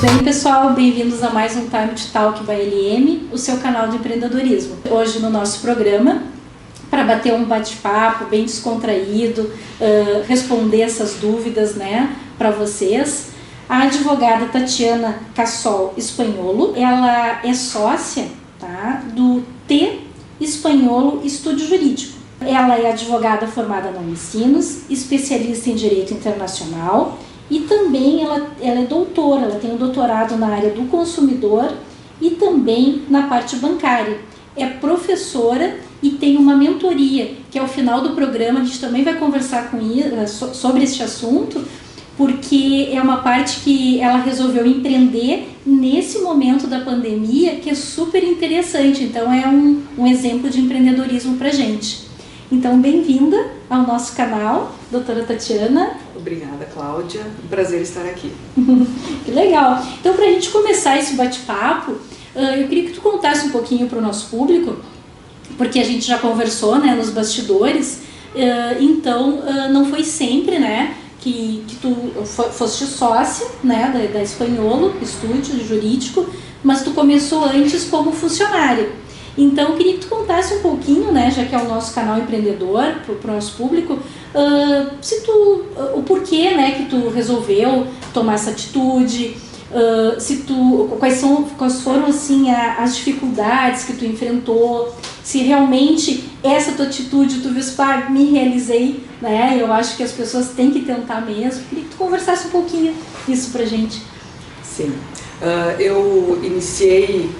bem, pessoal? Bem-vindos a mais um Time to Talk by LM, o seu canal de empreendedorismo. Hoje no nosso programa, para bater um bate-papo bem descontraído, responder essas dúvidas, né, para vocês, a advogada Tatiana Cassol Espanholo. Ela é sócia, tá, do T Espanholo Estúdio Jurídico. Ela é advogada formada na Unicinos, especialista em Direito Internacional e também ela é doutora, ela tem um doutorado na área do consumidor e também na parte bancária. É professora e tem uma mentoria, que ao final do programa a gente também vai conversar sobre este assunto, porque é uma parte que ela resolveu empreender nesse momento da pandemia, que é super interessante. Então é um exemplo de empreendedorismo pra gente. Então, bem-vinda ao nosso canal, doutora Tatiana. Obrigada, Cláudia. Um prazer estar aqui. Que legal. Então, para a gente começar esse bate-papo, eu queria que tu contasse um pouquinho para o nosso público, porque a gente já conversou, né, nos bastidores, então não foi sempre, né, que tu foste sócia, né, da Espanholo Estúdio Jurídico, mas tu começou antes como funcionária. Então, eu queria que tu contasse um pouquinho, né, já que é o nosso canal empreendedor, para o nosso público, o porquê, né, que tu resolveu tomar essa atitude, quais foram, assim, as dificuldades que tu enfrentou, se realmente essa tua atitude, tu viu, me realizei, né, eu acho que as pessoas têm que tentar mesmo. Eu queria que tu conversasse um pouquinho isso pra gente. Sim, eu iniciei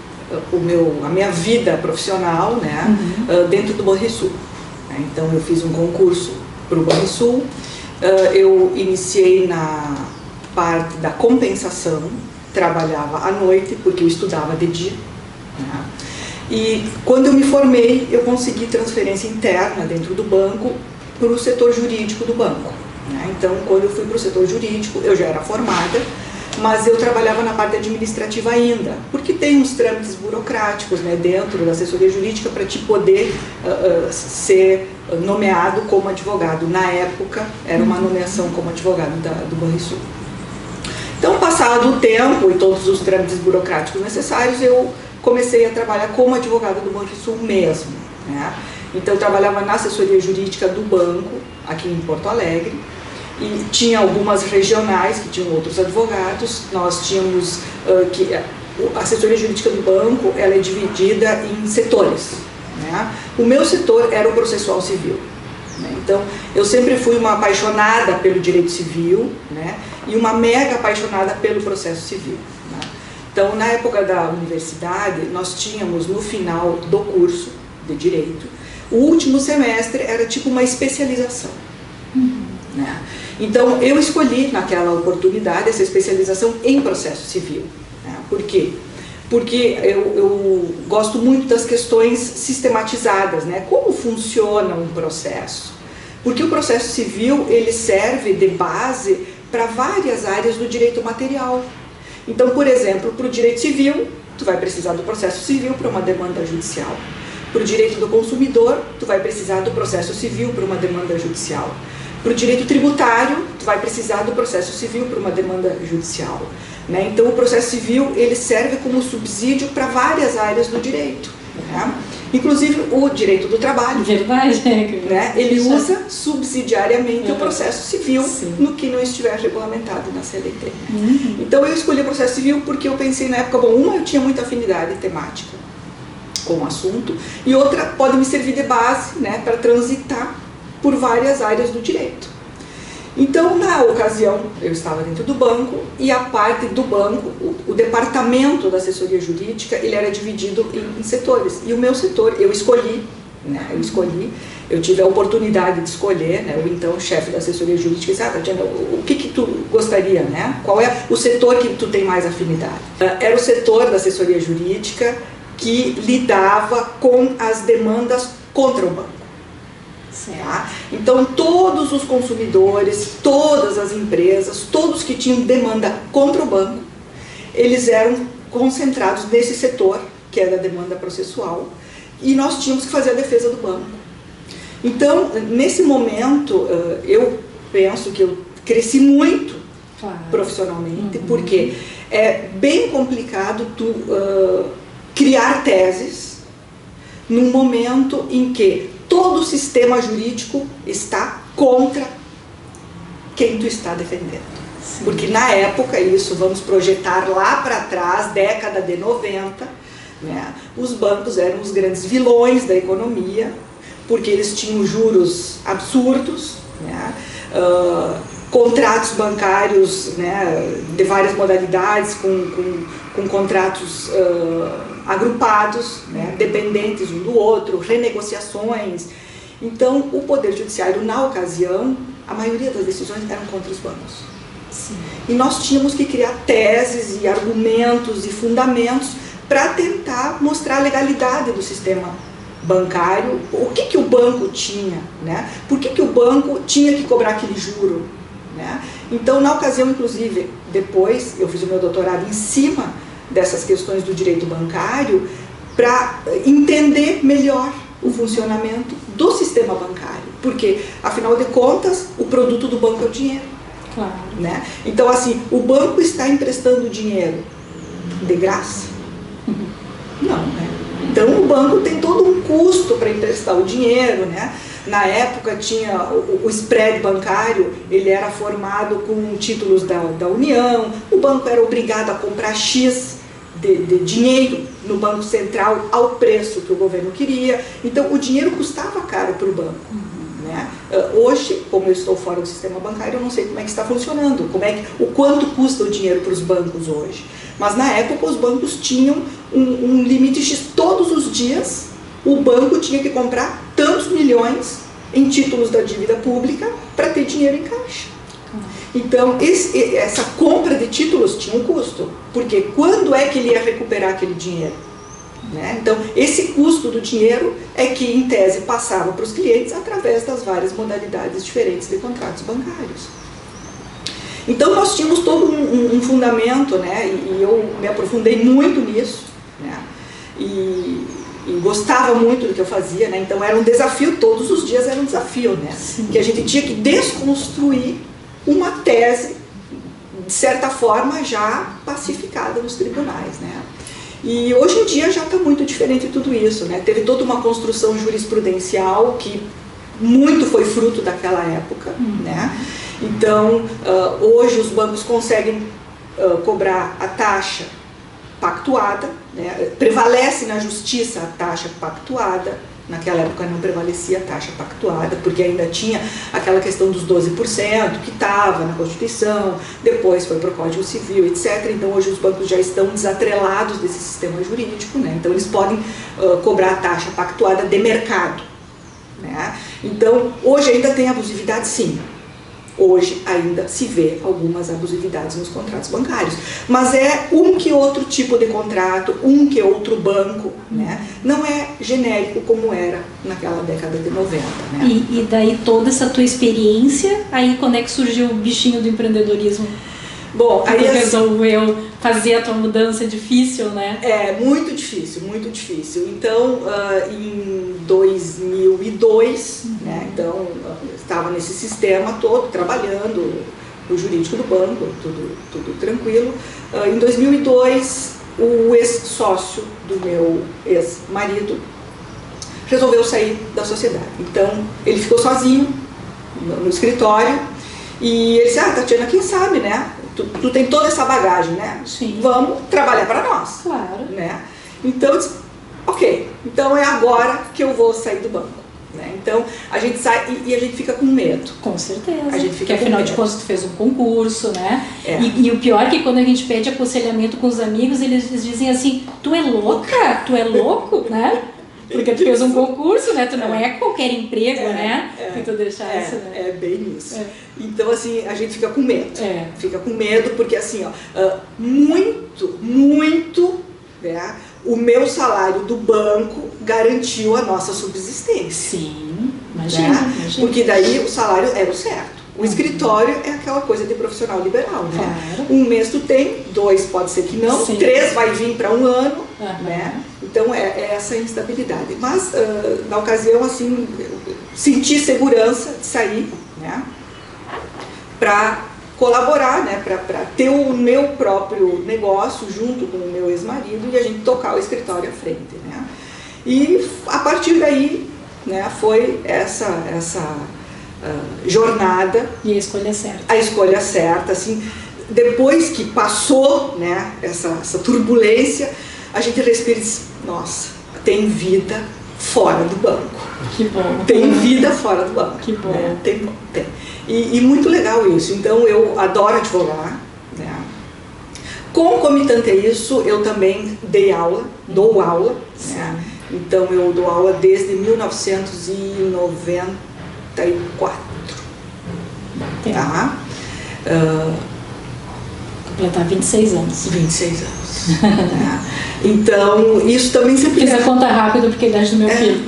a minha vida profissional, né, dentro do Banrisul. Então eu fiz um concurso para o Banrisul, eu iniciei na parte da compensação, trabalhava à noite porque eu estudava de dia, né, e quando eu me formei eu consegui transferência interna dentro do banco para o setor jurídico do banco, né. Então quando eu fui para o setor jurídico eu já era formada, mas eu trabalhava na parte administrativa ainda, porque tem uns trâmites burocráticos, né, dentro da assessoria jurídica para te poder ser nomeado como advogado. Na época, era uma nomeação como advogado do Banrisul. Então, passado o tempo e todos os trâmites burocráticos necessários, eu comecei a trabalhar como advogada do Banrisul mesmo, né? Então, eu trabalhava na assessoria jurídica do banco, aqui em Porto Alegre, e tinha algumas regionais que tinham outros advogados. Nós tínhamos a assessoria jurídica do banco, ela é dividida em setores, né? O meu setor era o processual civil, né? Então eu sempre fui uma apaixonada pelo direito civil, né, e uma mega apaixonada pelo processo civil, né? Então na época da universidade nós tínhamos no final do curso de direito, o último semestre era tipo uma especialização, né? Então, eu escolhi naquela oportunidade essa especialização em processo civil, né? Por quê? Porque eu gosto muito das questões sistematizadas, né? Como funciona um processo? Porque o processo civil, ele serve de base para várias áreas do direito material. Então, por exemplo, para o direito civil, tu vai precisar do processo civil para uma demanda judicial. Para o direito do consumidor, tu vai precisar do processo civil para uma demanda judicial. Para o direito tributário, tu vai precisar do processo civil para uma demanda judicial, né? Então, o processo civil, ele serve como subsídio para várias áreas do direito, né? Inclusive o direito do trabalho. Verdade, né? Ele usa subsidiariamente o processo civil, sim, no que não estiver regulamentado na CLT. Então, eu escolhi o processo civil porque eu pensei na época, uma, eu tinha muita afinidade temática com o assunto, e outra, pode me servir de base, né, para transitar por várias áreas do direito. Então, na ocasião, eu estava dentro do banco, e a parte do banco, o departamento da assessoria jurídica, ele era dividido em setores. E o meu setor, eu escolhi, né, eu tive a oportunidade de escolher, né, o então chefe da assessoria jurídica disse, Tatiana, o que tu gostaria, né? Qual é o setor que tu tem mais afinidade? Era o setor da assessoria jurídica que lidava com as demandas contra o banco. Tá? Então, todos os consumidores, todas as empresas, todos que tinham demanda contra o banco, eles eram concentrados nesse setor, que era a demanda processual, e nós tínhamos que fazer a defesa do banco. Então, nesse momento, eu penso que eu cresci muito profissionalmente, porque é bem complicado tu criar teses num momento em que todo o sistema jurídico está contra quem tu está defendendo. Sim. Porque na época, isso vamos projetar lá para trás, década de 90, né, os bancos eram os grandes vilões da economia, porque eles tinham juros absurdos, né, contratos bancários, né, de várias modalidades, com contratos agrupados, né, dependentes um do outro, renegociações. Então, o Poder Judiciário, na ocasião, a maioria das decisões eram contra os bancos. Sim. E nós tínhamos que criar teses e argumentos e fundamentos para tentar mostrar a legalidade do sistema bancário, o que o banco tinha, né? Por que o banco tinha que cobrar aquele juro, né? Então, na ocasião, inclusive, depois eu fiz o meu doutorado em cima dessas questões do direito bancário para entender melhor o funcionamento do sistema bancário, porque, afinal de contas, o produto do banco é o dinheiro. Claro. Né? Então, assim, o banco está emprestando dinheiro de graça? Não, né? Então, o banco tem todo um custo para emprestar o dinheiro, né? Na época tinha o spread bancário, ele era formado com títulos da União, o banco era obrigado a comprar X de dinheiro no Banco Central ao preço que o governo queria, então o dinheiro custava caro para o banco. Né? Hoje, como eu estou fora do sistema bancário, eu não sei como é que está funcionando, o quanto custa o dinheiro para os bancos hoje. Mas na época os bancos tinham um limite X, todos os dias o banco tinha que comprar tantos milhões em títulos da dívida pública para ter dinheiro em caixa. Então, essa compra de títulos tinha um custo, porque quando é que ele ia recuperar aquele dinheiro? Né? Então, esse custo do dinheiro é que, em tese, passava para os clientes através das várias modalidades diferentes de contratos bancários. Então, nós tínhamos todo um fundamento, né? E eu me aprofundei muito nisso, né? E gostava muito do que eu fazia, né? Então, era um desafio, todos os dias era um desafio, né? Que a gente tinha que desconstruir uma tese, de certa forma, já pacificada nos tribunais, né? E hoje em dia já está muito diferente tudo isso, né? Teve toda uma construção jurisprudencial que muito foi fruto daquela época, né? Então, hoje os bancos conseguem cobrar a taxa pactuada, né? Prevalece na justiça a taxa pactuada. Naquela época não prevalecia a taxa pactuada, porque ainda tinha aquela questão dos 12% que estava na Constituição, depois foi para o Código Civil, etc. Então hoje os bancos já estão desatrelados desse sistema jurídico, né? Então eles podem cobrar a taxa pactuada de mercado, né? Então hoje ainda tem abusividade, sim. Hoje ainda se vê algumas abusividades nos contratos bancários, mas é um que outro tipo de contrato, um que outro banco, né? Não é genérico como era naquela década de 90. Né? E daí toda essa tua experiência, aí quando é que surgiu o bichinho do empreendedorismo? Bom, aí resolveu fazer a tua mudança difícil, né? É, muito difícil, muito difícil. Então, em 2002, né, então, estava nesse sistema todo, trabalhando, o jurídico do banco, tudo tranquilo. Em 2002, o ex-sócio do meu ex-marido resolveu sair da sociedade. Então, ele ficou sozinho no escritório e ele disse, Tatiana, quem sabe, né? Tu tem toda essa bagagem, né? Sim. Vamos trabalhar para nós. Claro. Né? Então, eu disse, ok, então é agora que eu vou sair do banco. Né? Então, a gente sai e a gente fica com medo. Com certeza. A gente fica porque afinal de contas tu fez um concurso, né? É. E o pior é que quando a gente pede aconselhamento com os amigos, eles dizem assim, tu é louca? Tu é louco? Né? Porque tu fez um concurso, né? Tu não é qualquer emprego, né? Que tu deixasse, né? É bem isso. Então, assim, a gente fica com medo. Fica com medo porque, assim, muito, né? O meu salário do banco garantiu a nossa subsistência. Sim, imagina. Porque daí o salário era o certo. O escritório é aquela coisa de profissional liberal, né? Claro. Um mês tu tem, 2 pode ser que não, Sim. 3 vai vir para 1 ano, né? Então é essa instabilidade. Mas na ocasião, assim, eu senti segurança de sair, né? Para colaborar, né, para ter o meu próprio negócio junto com o meu ex-marido e a gente tocar o escritório à frente, né? E a partir daí, né, foi essa jornada. E a escolha certa. A escolha certa, assim, depois que passou, né, essa turbulência, a gente respira e diz, nossa, tem vida fora do banco. Que bom. Tem vida fora do banco. Que bom. Né? Tem. E muito legal isso. Então eu adoro advogar, né? Concomitante a isso, eu também dou aula, né? Então eu dou aula desde 1994. Tá? Completar 26 anos. 26 anos. Né? Então, isso também sempre... Fiz a conta rápida porque é a idade do meu filho.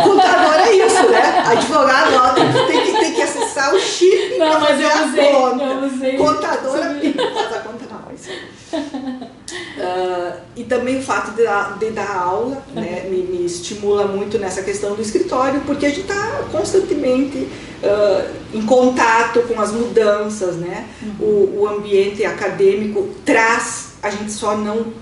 Contador é isso, né? Advogado, ó, tem que acessar o chip para fazer a conta. Eu usei. Contadora, faz a conta não. Isso. E também o fato de dar aula, né, me estimula muito nessa questão do escritório, porque a gente está constantemente em contato com as mudanças, né? O ambiente acadêmico traz, a gente só não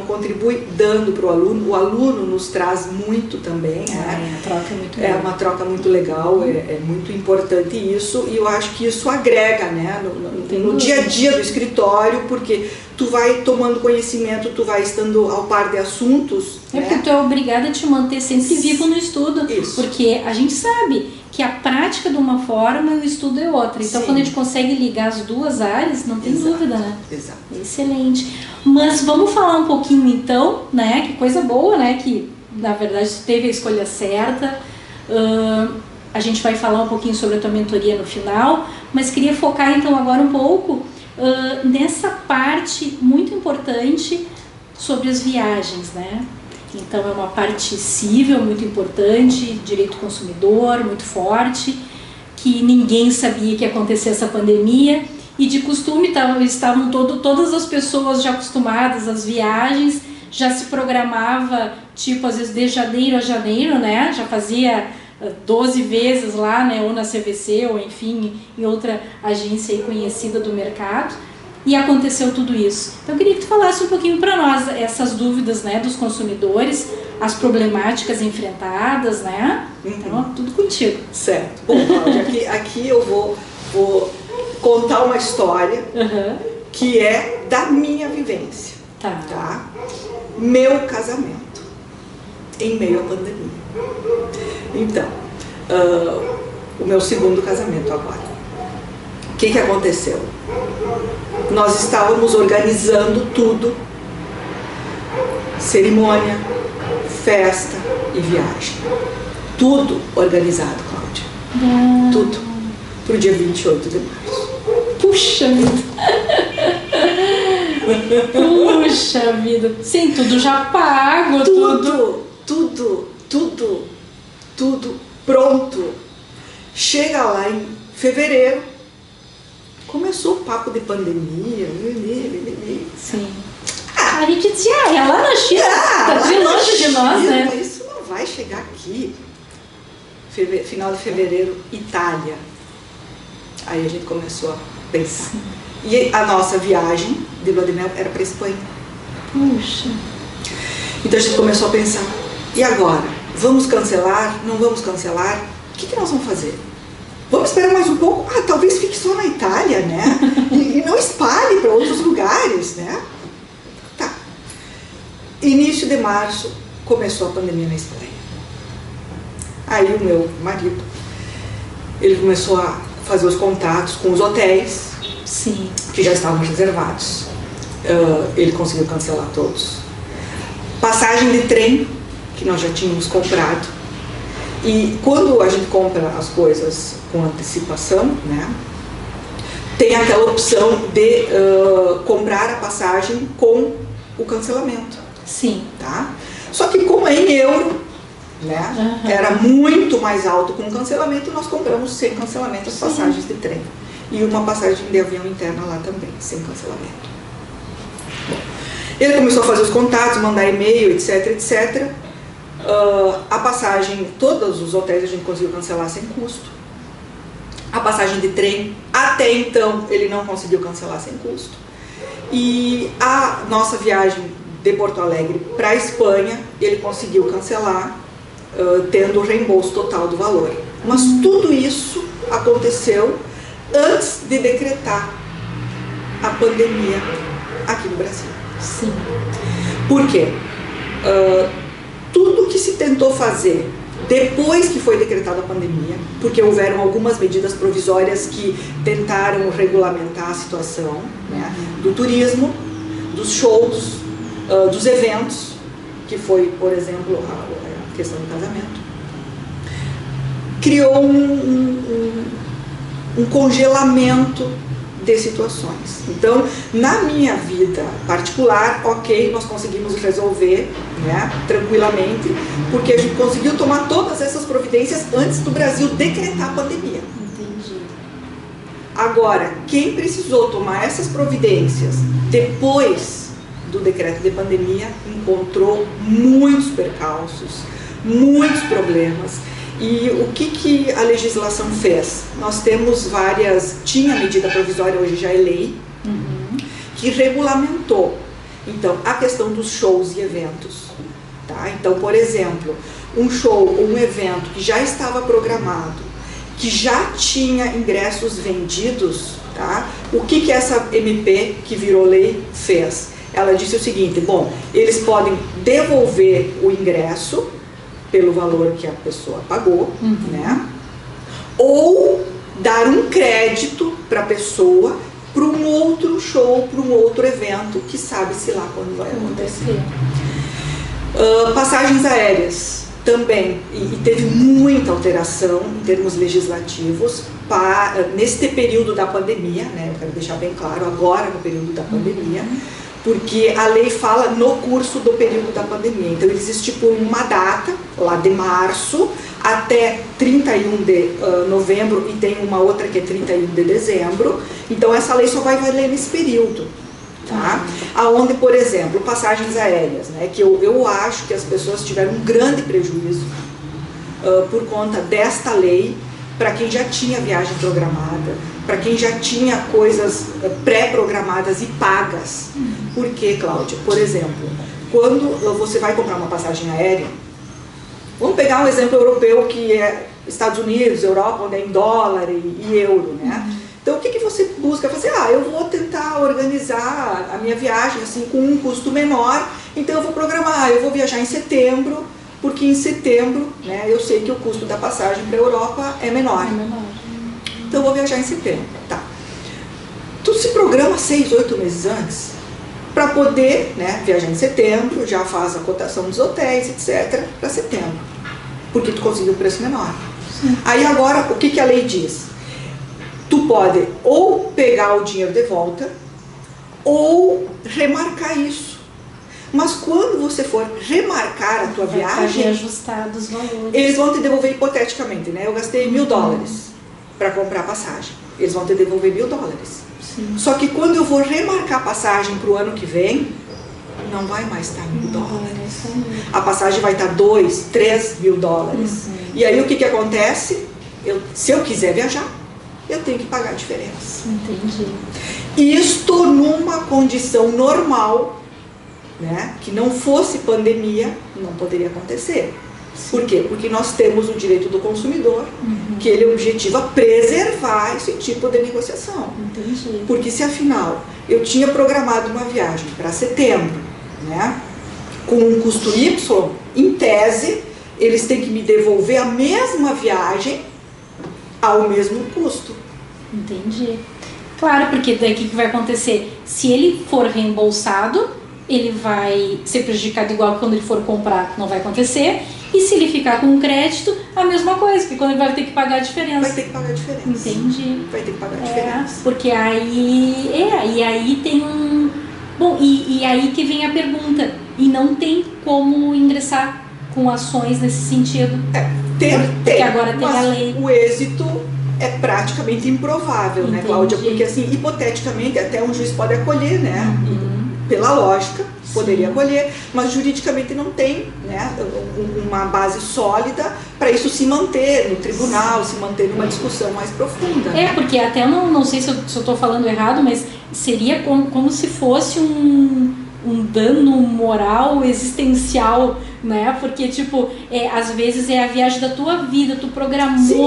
contribui dando para o aluno nos traz muito também, né? A troca é muito legal. É uma troca muito legal, é muito importante isso, e eu acho que isso agrega, né, no dia a dia do escritório, porque tu vai tomando conhecimento, tu vai estando ao par de assuntos. É, né? Porque tu é obrigada a te manter sempre vivo no estudo, isso. Porque a gente sabe que a prática de uma forma e o estudo é outra. Então, quando a gente consegue ligar as duas áreas, não tem dúvida, né? Exato. Excelente. Mas vamos falar um pouquinho então, né? Que coisa boa, né? Que na verdade teve a escolha certa. A gente vai falar um pouquinho sobre a tua mentoria no final, mas queria focar então agora um pouco nessa parte muito importante sobre as viagens, né? Então é uma parte civil muito importante, direito do consumidor muito forte, que ninguém sabia que ia acontecer essa pandemia, e de costume estavam todas as pessoas já acostumadas às viagens, já se programava tipo às vezes de janeiro a janeiro, né? Já fazia 12 vezes lá, né? Ou na CVC ou enfim em outra agência aí conhecida do mercado. E aconteceu tudo isso. Então eu queria que tu falasse um pouquinho para nós essas dúvidas, né, dos consumidores, as problemáticas enfrentadas, né? Então, tudo contigo. Certo. Bom, Cláudia, aqui eu vou contar uma história que é da minha vivência. Tá? Meu casamento em meio à pandemia. Então, o meu segundo casamento agora. O que aconteceu? Nós estávamos organizando tudo, cerimônia, festa e viagem. Tudo organizado, Cláudia. Tudo. Para o dia 28 de março. Puxa vida! Puxa vida! Sim, tudo já pago, tudo pronto. Chega lá em fevereiro, começou o papo de pandemia. Sim. A gente dizia, é lá na China, tá de longe de nós, né? Isso não vai chegar aqui. Final de fevereiro, Itália. Aí a gente começou a pensar. Sim. E a nossa viagem de lua de mel era para Espanha. Puxa. Então a gente começou a pensar, e agora? Vamos cancelar? Não vamos cancelar? O que nós vamos fazer? Vamos esperar mais um pouco? Talvez fique só na Itália, né? E não espalhe para outros lugares, né? Tá. Início de março, começou a pandemia na Espanha. Aí o meu marido, ele começou a fazer os contatos com os hotéis. Sim. Que já estavam reservados. Ele conseguiu cancelar todos. Passagem de trem, que nós já tínhamos comprado. E quando a gente compra as coisas com antecipação, né, tem aquela opção de comprar a passagem com o cancelamento. Sim. Tá? Só que como é em euro, né, era muito mais alto com o cancelamento, nós compramos sem cancelamento as passagens de trem. E uma passagem de avião interna lá também, sem cancelamento. Bom, ele começou a fazer os contatos, mandar e-mail, etc, etc. A passagem, todos os hotéis a gente conseguiu cancelar sem custo. A passagem de trem, até Até então, ele não conseguiu cancelar sem custo. E a nossa viagem de Porto Alegre para a Espanha, ele conseguiu cancelar, tendo o reembolso total do valor. Mas tudo isso aconteceu antes de decretar a pandemia aqui no Brasil. Sim. Por quê? Tudo que se tentou fazer depois que foi decretada a pandemia, porque houveram algumas medidas provisórias que tentaram regulamentar a situação, né, do turismo, dos shows, dos eventos, que foi, por exemplo, a questão do casamento, criou um congelamento de situações. Então, na minha vida particular, ok, nós conseguimos resolver, né, tranquilamente, porque a gente conseguiu tomar todas essas providências antes do Brasil decretar a pandemia. Entendi. Agora, quem precisou tomar essas providências depois do decreto de pandemia encontrou muitos percalços, muitos problemas. E o que a legislação fez? Nós temos tinha medida provisória, hoje já é lei, que regulamentou, então, a questão dos shows e eventos. Tá? Então, por exemplo, um show ou um evento que já estava programado, que já tinha ingressos vendidos, tá? O que essa MP, que virou lei, fez? Ela disse o seguinte: bom, eles podem devolver o ingresso pelo valor que a pessoa pagou, né? Ou dar um crédito para a pessoa para um outro show, para um outro evento, que sabe-se lá quando vai acontecer. Passagens aéreas também, e teve muita alteração em termos legislativos neste período da pandemia, né? Eu quero deixar bem claro, agora no período da pandemia, porque a lei fala no curso do período da pandemia. Então eles estipulam uma data, lá de março até 31 de novembro, e tem uma outra que é 31 de dezembro. Então essa lei só vai valer nesse período. Tá? Aonde, por exemplo, passagens aéreas, né, que eu acho que as pessoas tiveram um grande prejuízo por conta desta lei, para quem já tinha viagem programada, para quem já tinha coisas pré-programadas e pagas. Por quê, Cláudia? Por exemplo, quando você vai comprar uma passagem aérea, vamos pegar um exemplo europeu, que é Estados Unidos, Europa, onde é em dólar e euro, né? Então, o que você busca fazer? Eu vou tentar organizar a minha viagem assim, com um custo menor, então eu vou programar, eu vou viajar em setembro, porque em setembro, né, eu sei que o custo da passagem para a Europa é menor. Então eu vou viajar em setembro. Tá. Tu se programa 6, 8 meses antes para poder, né, viajar em setembro, já faz a cotação dos hotéis, etc., para setembro, porque tu conseguiu um preço menor. Sim. Aí agora, o que a lei diz? Tu pode ou pegar o dinheiro de volta ou remarcar isso. Mas quando você for remarcar a tua viagem, ajustado os valores. Eles vão te devolver hipoteticamente, né? Eu gastei $1.000 para comprar a passagem. Eles vão te devolver $1.000. Sim. Só que quando eu vou remarcar a passagem para o ano que vem, não vai mais estar $1.000. A passagem vai estar $2.000, $3.000. E aí o que acontece? Se eu quiser viajar, eu tenho que pagar a diferença. Entendi. Isto numa condição normal, né, que não fosse pandemia, não poderia acontecer. Por quê? Porque nós temos o direito do consumidor, que ele objetiva preservar esse tipo de negociação. Entendi. Porque se afinal eu tinha programado uma viagem para setembro, né, com um custo Y, em tese, eles têm que me devolver a mesma viagem ao mesmo custo. Entendi. Claro, porque daí o que vai acontecer? Se ele for reembolsado, ele vai ser prejudicado igual que quando ele for comprar, não vai acontecer. E se ele ficar com um crédito, a mesma coisa, que quando ele vai ter que pagar a diferença. Vai ter que pagar a diferença. Entendi. Vai ter que pagar a diferença. Porque aí... e aí tem um... Bom, e aí que vem a pergunta. E não tem como ingressar com ações nesse sentido. Porque agora tem a lei. O êxito é praticamente improvável, né, Cláudia? Porque assim, hipoteticamente, até um juiz pode acolher, né? pela lógica, poderia acolher, mas juridicamente não tem, né, uma base sólida para isso se manter no tribunal, se manter numa discussão mais profunda. Porque até não sei se eu estou falando errado, mas seria como se fosse um dano moral existencial, né? Porque, tipo, às vezes é a viagem da tua vida, tu programou, sim,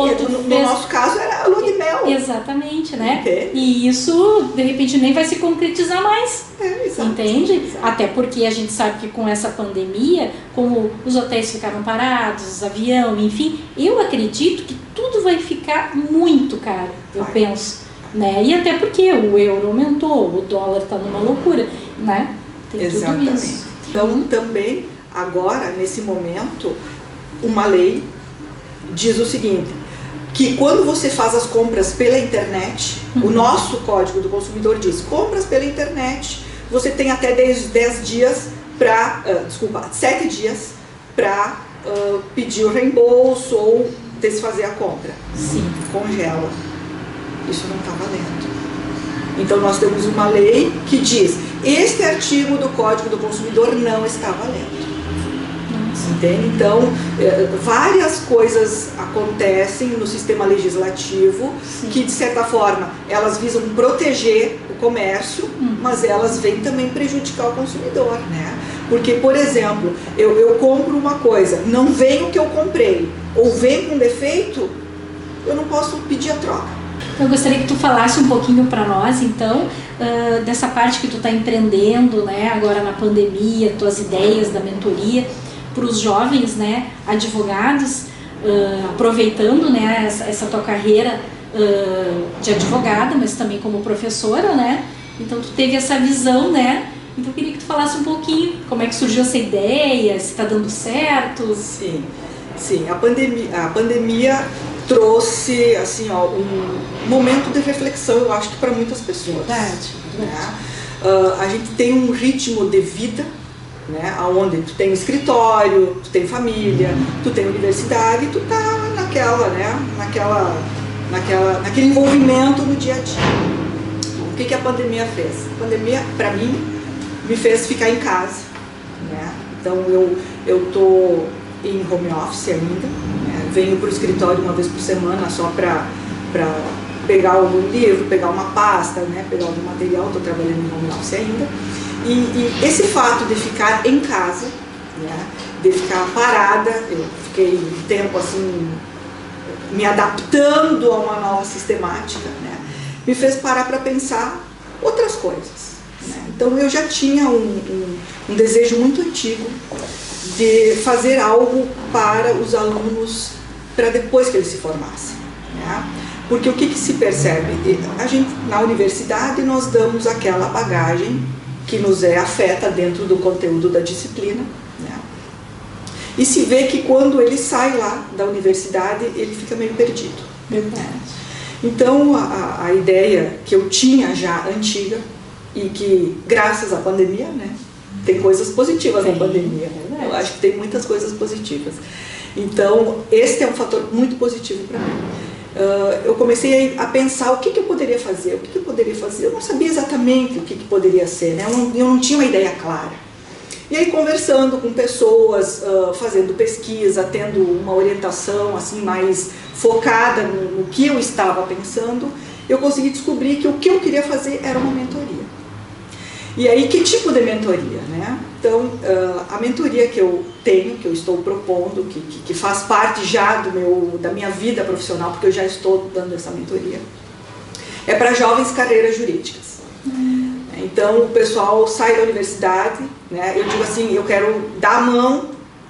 no nosso caso era a lua de mel. Exatamente, né? Entende? E isso, de repente, nem vai se concretizar mais. Exato. Entende? Exato. Até porque a gente sabe que com essa pandemia, como os hotéis ficaram parados, os aviões, enfim, eu acredito que tudo vai ficar muito caro, eu penso. Né? E até porque o euro aumentou, o dólar está numa loucura, né? Tem exatamente. Tudo isso. Então, também, agora, nesse momento, uma lei diz o seguinte, que quando você faz as compras pela internet, o nosso Código do Consumidor diz, compras pela internet, você tem até 10 dias para, 7 dias para pedir o reembolso ou desfazer a compra. Sim. Congela. Isso não está valendo. Então nós temos uma lei que diz, este artigo do Código do Consumidor não está valendo. Entende? Então, várias coisas acontecem no sistema legislativo que, de certa forma, elas visam proteger o comércio, mas elas vêm também prejudicar o consumidor, né? Porque, por exemplo, eu compro uma coisa, não vem o que eu comprei, ou vem com defeito, eu não posso pedir a troca. Eu gostaria que tu falasse um pouquinho para nós, então, dessa parte que tu está empreendendo, né, agora na pandemia, tuas ideias da mentoria para os jovens, né, advogados, aproveitando, né, essa tua carreira de advogada, mas também como professora, né? Então tu teve essa visão, né? Então eu queria que tu falasse um pouquinho como é que surgiu essa ideia, se está dando certo. Sim, a pandemia trouxe assim, um momento de reflexão, eu acho que para muitas pessoas. Verdade. Né? A gente tem um ritmo de vida, né, onde tu tem escritório, tu tem família, tu tem universidade, tu tá naquele envolvimento no dia a dia. O que a pandemia fez? A pandemia, para mim, me fez ficar em casa, né? Então eu tô em home office ainda, né? Venho para o escritório uma vez por semana só para pegar um livro, pegar uma pasta, né? Pegar algum material, estou trabalhando em home office ainda. E esse fato de ficar em casa, né, de ficar parada, eu fiquei um tempo assim, me adaptando a uma nova sistemática, né, me fez parar para pensar outras coisas. Né? Então eu já tinha um desejo muito antigo de fazer algo para os alunos, para depois que eles se formassem. Né? Porque o que se percebe? A gente, na universidade, nós damos aquela bagagem que nos afeta dentro do conteúdo da disciplina, né? E se vê que quando ele sai lá da universidade, ele fica meio perdido. Verdade. Então, a ideia que eu tinha já antiga, e que graças à pandemia, né, tem coisas positivas na pandemia, né? Eu acho que tem muitas coisas positivas. Então, este é um fator muito positivo para mim. Eu comecei a pensar o que eu poderia fazer, eu não sabia exatamente o que poderia ser, né? Eu não tinha uma ideia clara. E aí, conversando com pessoas, fazendo pesquisa, tendo uma orientação assim mais focada no que eu estava pensando, eu consegui descobrir que o que eu queria fazer era uma mentoria. E aí, que tipo de mentoria, né? Então, a mentoria que eu tenho, que eu estou propondo, que faz parte já da minha vida profissional, porque eu já estou dando essa mentoria, é para jovens carreiras jurídicas. Então, o pessoal sai da universidade, né? Eu digo assim, eu quero dar a mão,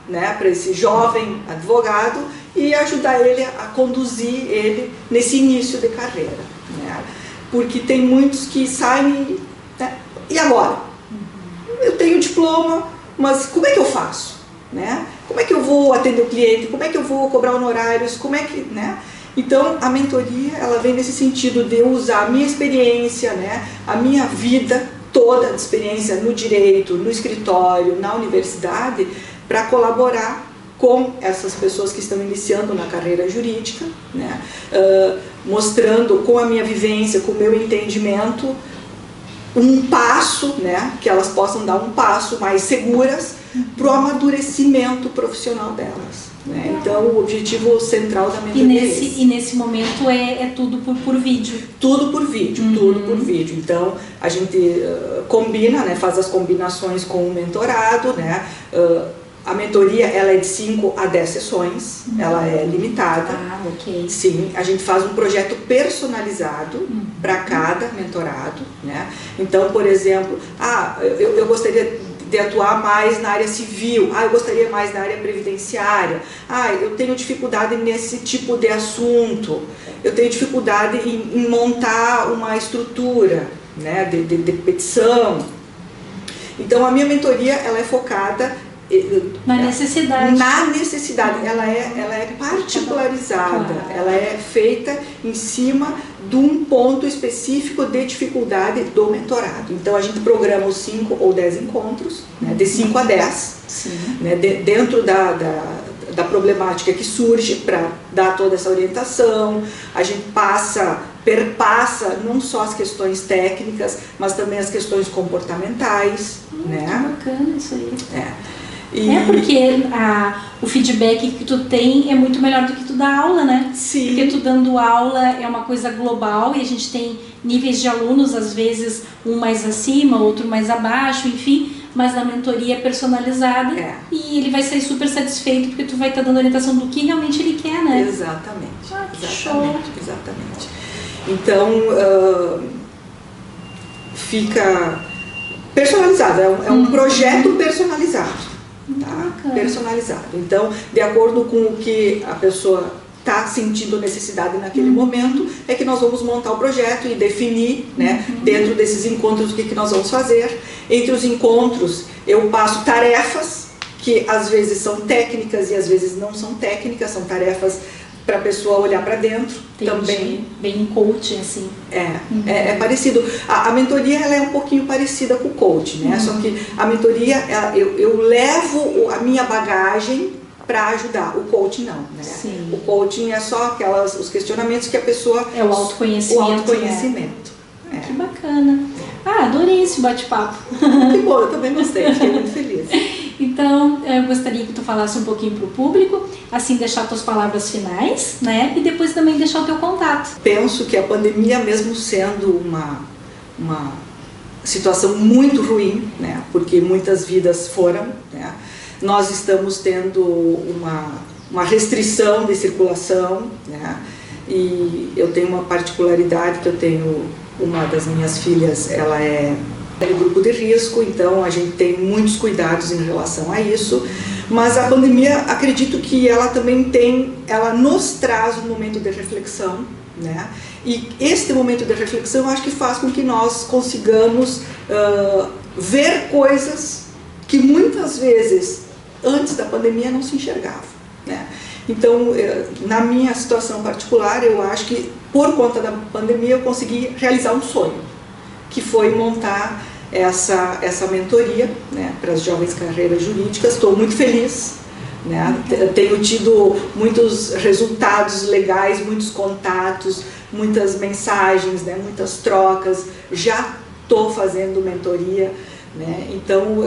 né, para esse jovem advogado e ajudar ele a conduzir ele nesse início de carreira. Né? Porque tem muitos que saem, né? E agora? Eu tenho diploma, mas como é que eu faço? Né? Como é que eu vou atender o cliente? Como é que eu vou cobrar honorários? Como é que, né? Então, a mentoria, ela vem nesse sentido de eu usar a minha experiência, né? A minha vida toda de experiência no direito, no escritório, na universidade, para colaborar com essas pessoas que estão iniciando na carreira jurídica, né? Mostrando com a minha vivência, com o meu entendimento, um passo, né, que elas possam dar um passo mais seguras para o amadurecimento profissional delas. Né? Então, o objetivo central da mentoria é esse. E nesse momento é tudo por vídeo? Tudo por vídeo, tudo por vídeo. Então, a gente combina, né, faz as combinações com o mentorado, né? A mentoria, ela é de 5 a 10 sessões, ela é limitada. Ah, ok. Sim, a gente faz um projeto personalizado para cada mentorado, né? Então, por exemplo, eu gostaria de atuar mais na área civil, eu gostaria mais na área previdenciária, eu tenho dificuldade nesse tipo de assunto, eu tenho dificuldade em montar uma estrutura, né, de petição. Então, a minha mentoria, ela é focada na necessidade. Na necessidade, ela é particularizada, ela é feita em cima de um ponto específico de dificuldade do mentorado. Então a gente programa os 5 ou 10 encontros, né, de 5 a 10, né, dentro da problemática que surge, para dar toda essa orientação. A gente perpassa não só as questões técnicas, mas também as questões comportamentais. Né? Que bacana isso aí. Porque o feedback que tu tem é muito melhor do que tu dar aula, né? Sim. Porque tu dando aula é uma coisa global e a gente tem níveis de alunos, às vezes um mais acima, outro mais abaixo, enfim, mas na mentoria é personalizada e ele vai sair super satisfeito porque tu vai estar dando orientação do que realmente ele quer, né? Exatamente. Que show. Exatamente. Então, fica personalizado, é um projeto personalizado. Tá? Personalizado. Então, de acordo com o que a pessoa está sentindo necessidade naquele momento, é que nós vamos montar o projeto e definir, né, dentro desses encontros, o que nós vamos fazer. Entre os encontros, eu passo tarefas que às vezes são técnicas e às vezes não são técnicas, são tarefas para a pessoa olhar para dentro. Entendi. Também. Bem coaching, assim. É parecido. A mentoria, ela é um pouquinho parecida com o coaching, né? Só que a mentoria, eu levo a minha bagagem para ajudar. O coaching não, né? Sim. O coaching é só os questionamentos que a pessoa... É o autoconhecimento. O autoconhecimento. Né? Que bacana. Adorei esse bate-papo. Que bom, eu também gostei, fiquei muito feliz. Então, eu gostaria que tu falasse um pouquinho para o público, assim deixar tuas palavras finais, né? E depois também deixar o teu contato. Penso que a pandemia, mesmo sendo uma situação muito ruim, né? Porque muitas vidas foram, né? Nós estamos tendo uma restrição de circulação, né? E eu tenho uma particularidade, que eu tenho uma das minhas filhas, ela é grupo de risco, então a gente tem muitos cuidados em relação a isso, mas a pandemia, acredito que ela também ela nos traz um momento de reflexão, né? E este momento de reflexão, acho que faz com que nós consigamos ver coisas que muitas vezes antes da pandemia não se enxergavam, né? Então, na minha situação particular, eu acho que por conta da pandemia eu consegui realizar um sonho, que foi montar essa mentoria, né, para as jovens carreiras jurídicas. Estou muito feliz, né? Tenho tido muitos resultados legais, muitos contatos, muitas mensagens, né, muitas trocas. Já estou fazendo mentoria, né? Então,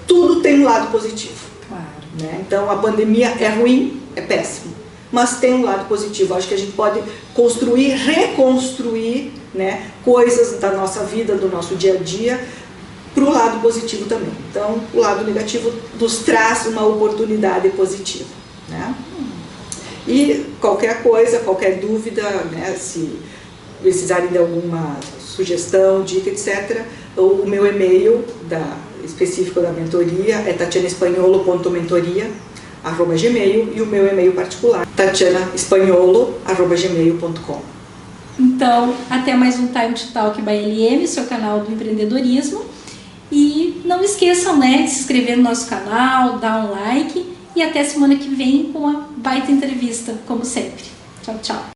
tudo tem um lado positivo. Claro. Né? Então, a pandemia é ruim, é péssimo, mas tem um lado positivo. Acho que a gente pode construir, reconstruir, né, coisas da nossa vida, do nosso dia a dia, para o lado positivo também. Então, o lado negativo nos traz uma oportunidade positiva, né? E qualquer coisa, qualquer dúvida, né, se precisarem de alguma sugestão, dica, etc., o meu e-mail específico da mentoria é tatianaespanholo.mentoria@gmail, e o meu e-mail particular, tatianaespanholo@gmail.com. Então, até mais um Time to Talk by LM, seu canal do empreendedorismo. E não esqueçam, né, de se inscrever no nosso canal, dar um like, e até semana que vem com uma baita entrevista, como sempre. Tchau, tchau.